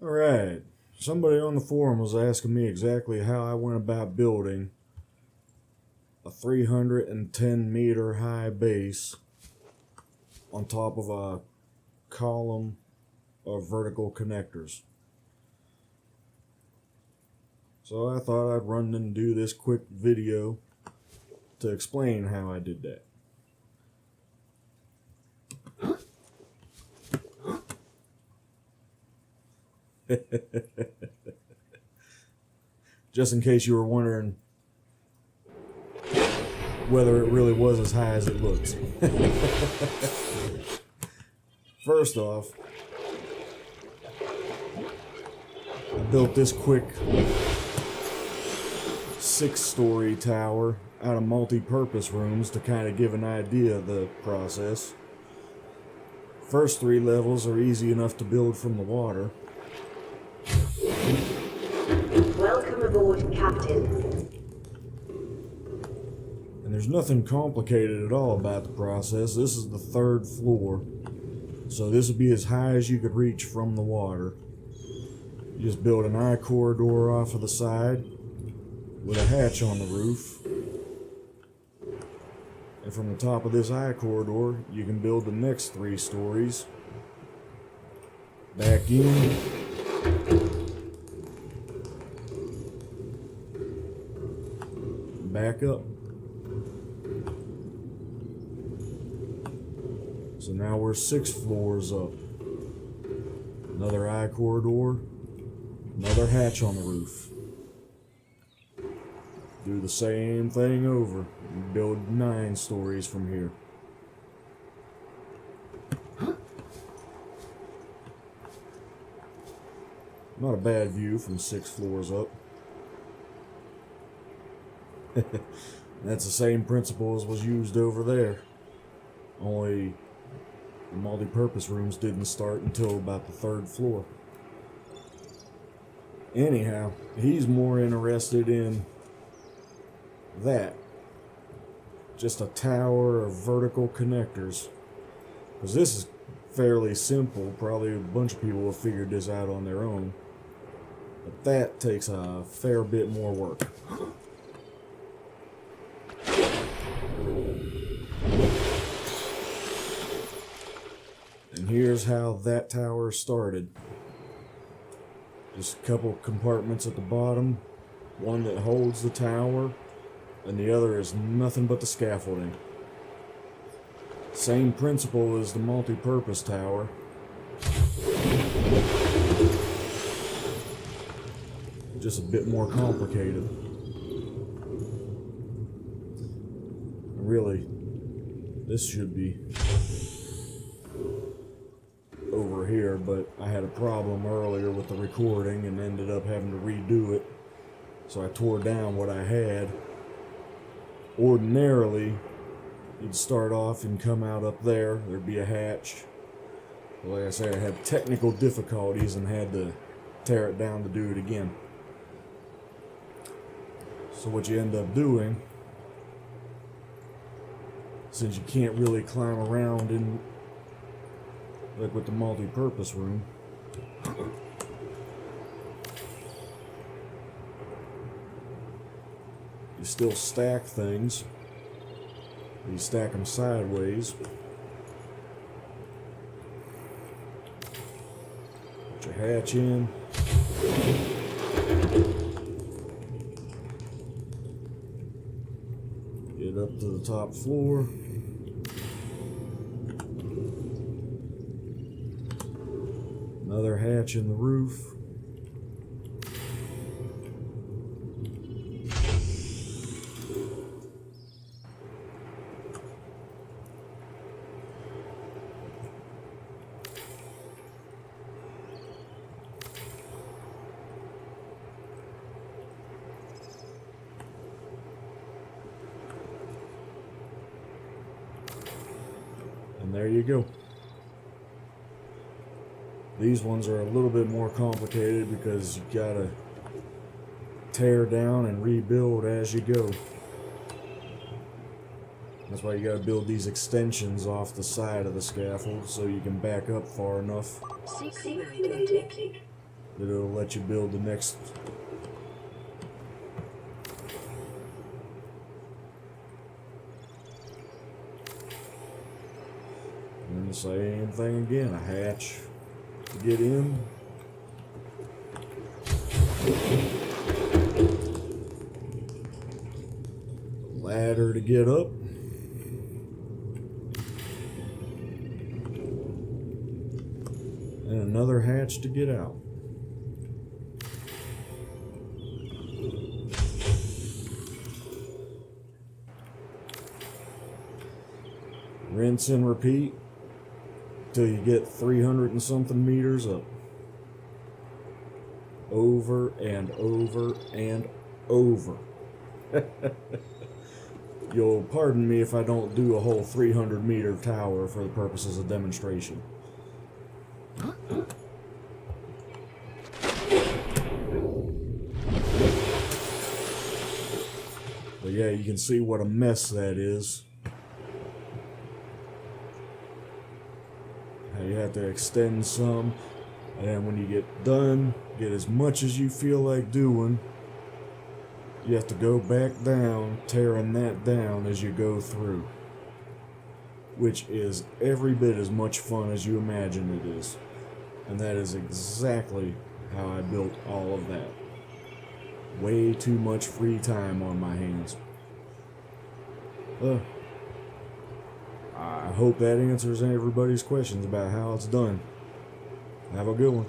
Alright, somebody on the forum was asking me exactly how I went about building a 310 meter high base on top of a column of vertical connectors. So I thought I'd run and do this quick video to explain how I did that. Just in case you were wondering whether it really was as high as it looks. First off, I built this quick 6-story tower out of multi-purpose rooms to kind of give an idea of the process. First 3 levels are easy enough to build from the water. Welcome aboard, Captain. And there's nothing complicated at all about the process. This is the 3rd floor, so this would be as high as you could reach from the water. You just build an I corridor off of the side with a hatch on the roof. And from the top of this I corridor, you can build the next 3 stories. Back in. Back up. So now we're 6 floors up. Another I corridor, another hatch on the roof. Do the same thing over. Build 9 stories from here. Not a bad view from 6 floors up. That's the same principle as was used over there. Only the multi-purpose rooms didn't start until about the 3rd floor. Anyhow, he's more interested in that. Just a tower of vertical connectors. Because this is fairly simple. Probably a bunch of people have figured this out on their own. But that takes a fair bit more work. And here's how that tower started. Just a couple compartments at the bottom. One that holds the tower, and the other is nothing but the scaffolding. Same principle as the multi-purpose tower. Just a bit more complicated. Really, this should be over here, but I had a problem earlier with the recording and ended up having to redo it. So I tore down what I had. Ordinarily, you'd start off and come out up there. There'd be a hatch. Like I said, I had technical difficulties and had to tear it down to do it again. So what you end up doing, since you can't really climb around in, like with the multi-purpose room, you still stack things. You stack them sideways. Put your hatch in. Get up to the top floor. Another hatch in the roof. And there you go. These ones are a little bit more complicated because you gotta tear down and rebuild as you go. That's why you gotta build these extensions off the side of the scaffold so you can back up far enough. that it'll let you build the next. And the same thing again, a hatch to get in. Ladder to get up. And another hatch to get out. Rinse and repeat till you get 300 and something meters up. Over and over and over. You'll pardon me if I don't do a whole 300-meter tower for the purposes of demonstration. But yeah, you can see what a mess that is. How you have to extend some, and then when you get done, get as much as you feel like doing. You have to go back down, tearing that down as you go through. Which is every bit as much fun as you imagine it is. And that is exactly how I built all of that. Way too much free time on my hands. I hope that answers everybody's questions about how it's done. Have a good one.